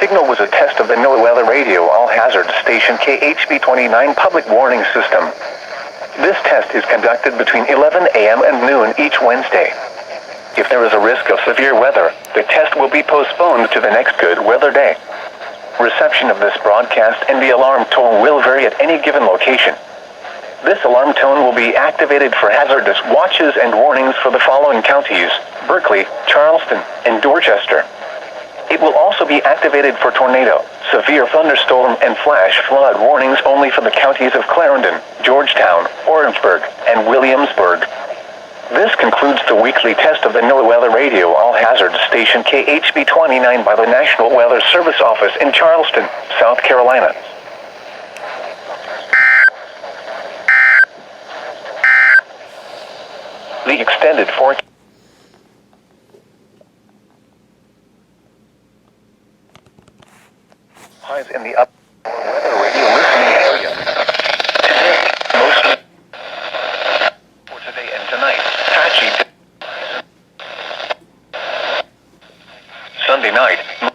signal was a test of the NOAA Weather Radio All-Hazard Station KHB29 public warning system. This test is conducted between 11 a.m. and noon each Wednesday. If there is a risk of severe weather, the test will be postponed to the next good weather day. Reception of this broadcast and the alarm tone will vary at any given location. This alarm tone will be activated for hazardous watches and warnings for the following counties: Berkeley, Charleston, and Dorchester. It will also be activated for tornado, severe thunderstorm, and flash flood warnings only for the counties of Clarendon, Georgetown, Orangeburg, and Williamsburg. This concludes the weekly test of the NOAA Weather Radio All-Hazard Station KHB29 by the National Weather Service Office in Charleston, South Carolina. The extended forecast. Highs in the upper weather radio listening area. Mostly for today and tonight. Patchy. Sunday night.